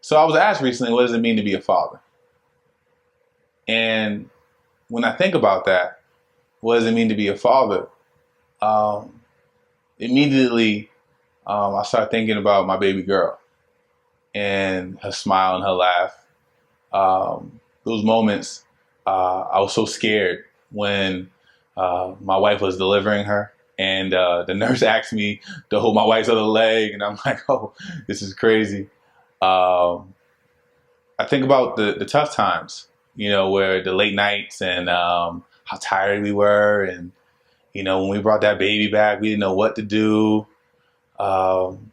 So I was asked recently, what does it mean to be a father? And when I think about that, what does it mean to be a father? Um, Immediately, I start thinking about my baby girl and her smile and her laugh. Those moments, I was so scared when my wife was delivering her, and the nurse asked me to hold my wife's other leg, and I'm like, oh, this is crazy. Um, I think about the tough times, where the late nights and how tired we were, and when we brought that baby back, we didn't know what to do. Um,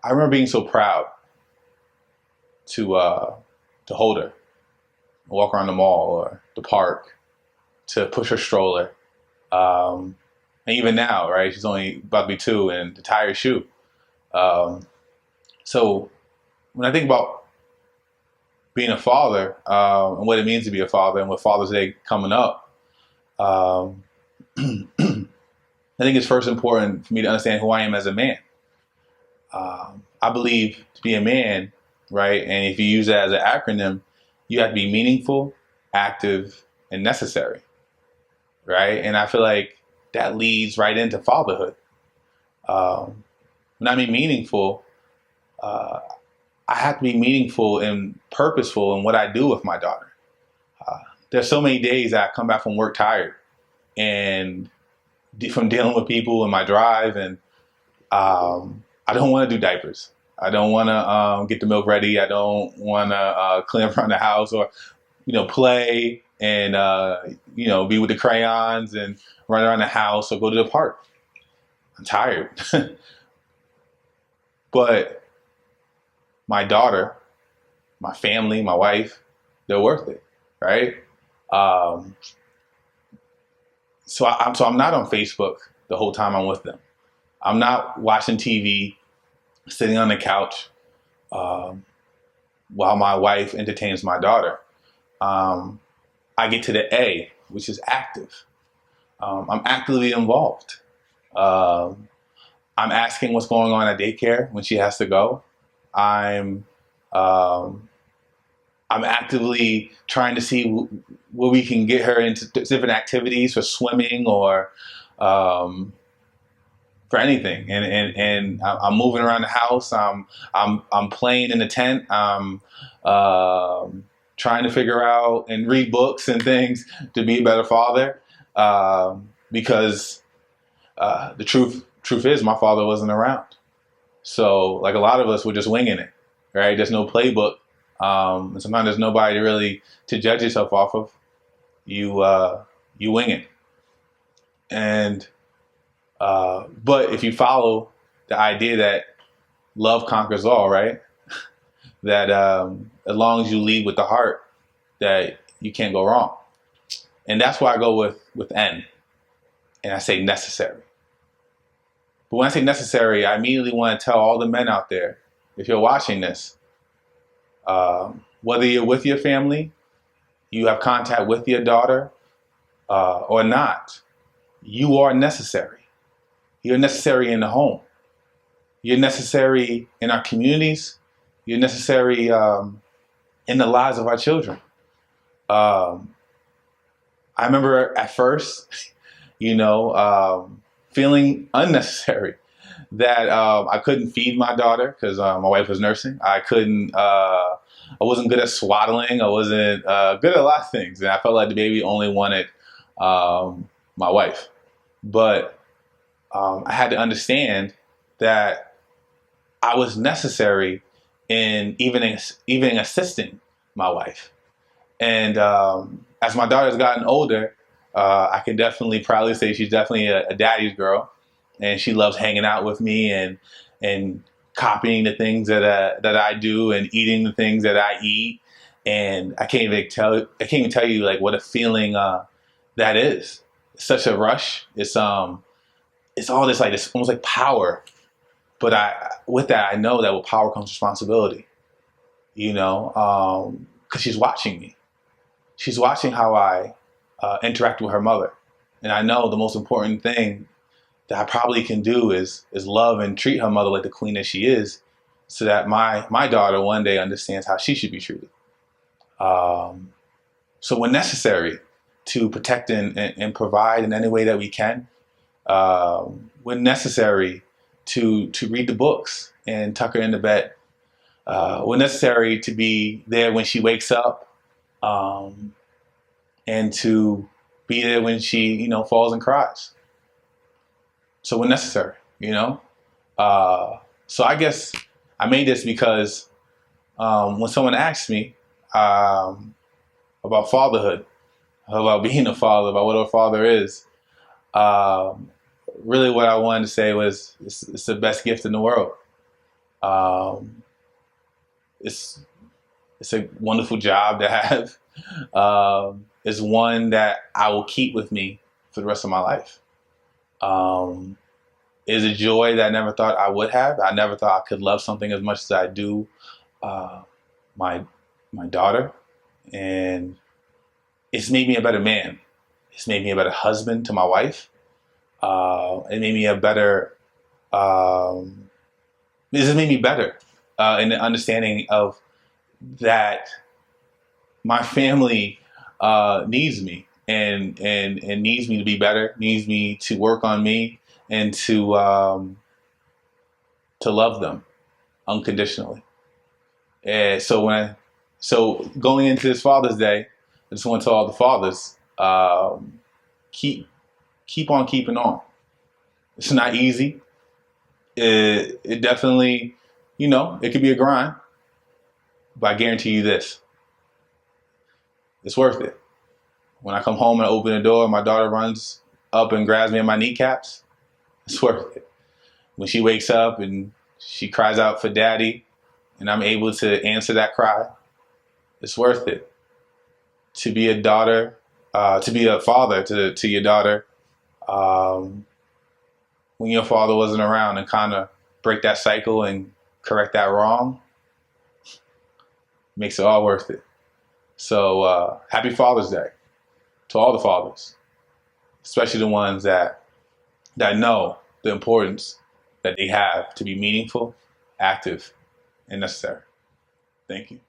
I remember being so proud to hold her, walk around the mall or the park, to push her stroller. And even now, right? She's only about to be 2 and the tire shoe. Um, so when I think about being a father and what it means to be a father, and with Father's Day coming up, um, I think it's first important for me to understand who I am as a man. I believe to be a man, right? And if you use that as an acronym, you have to be meaningful, active, and necessary, right? And I feel like that leads right into fatherhood. When I mean meaningful, uh, I have to be meaningful and purposeful in what I do with my daughter. There's so many days that I come back from work tired and from dealing with people in my drive, and I don't want to do diapers. I don't want to get the milk ready. I don't want to clean up around the house, or play and be with the crayons and run around the house or go to the park. I'm tired. But my daughter, my family, my wife, they're worth it, right? Um, so I'm not on Facebook the whole time I'm with them. I'm not watching TV, sitting on the couch um, while my wife entertains my daughter. Um, I get to the A, which is active. I'm actively involved. Um, I'm asking what's going on at daycare when she has to go. I'm um, I'm actively trying to see where we can get her into different activities for swimming or um, for anything. And I'm moving around the house. I'm playing in the tent. I'm trying to figure out and read books and things to be a better father. Because the truth is, my father wasn't around. So like a lot of us, we're just winging it, right? There's no playbook. And sometimes there's nobody really to judge yourself off of. You wing it. And but if you follow the idea that love conquers all, right? That as long as you lead with the heart, that you can't go wrong. And that's why I go with N, and I say necessary. But when I say necessary, I immediately want to tell all the men out there, if you're watching this, whether you're with your family, you have contact with your daughter, or not, you are necessary. You're necessary in the home. You're necessary in our communities. You're necessary in the lives of our children. I remember at first, feeling unnecessary, that I couldn't feed my daughter because my wife was nursing. I wasn't good at swaddling. I wasn't good at a lot of things. And I felt like the baby only wanted my wife. But I had to understand that I was necessary in even assisting my wife. And as my daughter's gotten older, I can definitely proudly say she's definitely a daddy's girl, and she loves hanging out with me and copying the things that I do and eating the things that I eat. And I can't even tell you like what a feeling that is. It's such a rush. It's all this like this almost like power. But with that I know that with power comes responsibility. Because she's watching me. She's watching how I interact with her mother. And I know the most important thing that I probably can do is love and treat her mother like the queen that she is, so that my daughter one day understands how she should be treated. So when necessary, to protect and provide in any way that we can. When necessary, to read the books and tuck her into bed. When necessary, to be there when she wakes up, and to be there when she, falls and cries. So when necessary, So I guess I made this because when someone asks me about fatherhood, about being a father, about what a father is, really what I wanted to say was it's the best gift in the world. It's a wonderful job to have. It's one that I will keep with me for the rest of my life. It's a joy that I never thought I would have. I never thought I could love something as much as I do my daughter. And it's made me a better man. It's made me a better husband to my wife. It made me a better. This has made me better in the understanding of that my family needs me and needs me to be better, needs me to work on me and to love them unconditionally. And so going into this Father's Day, I just want to tell all the fathers, keep on keeping on. It's not easy. It definitely, it could be a grind, but I guarantee you this: it's worth it. When I come home and I open the door, my daughter runs up and grabs me in my kneecaps. It's worth it. When she wakes up and she cries out for daddy, and I'm able to answer that cry, it's worth it. To be a daughter, to be a father to your daughter, when your father wasn't around, and kind of break that cycle and correct that wrong, makes it all worth it. So happy Father's Day to all the fathers, especially the ones that know the importance that they have to be meaningful, active, and necessary. Thank you.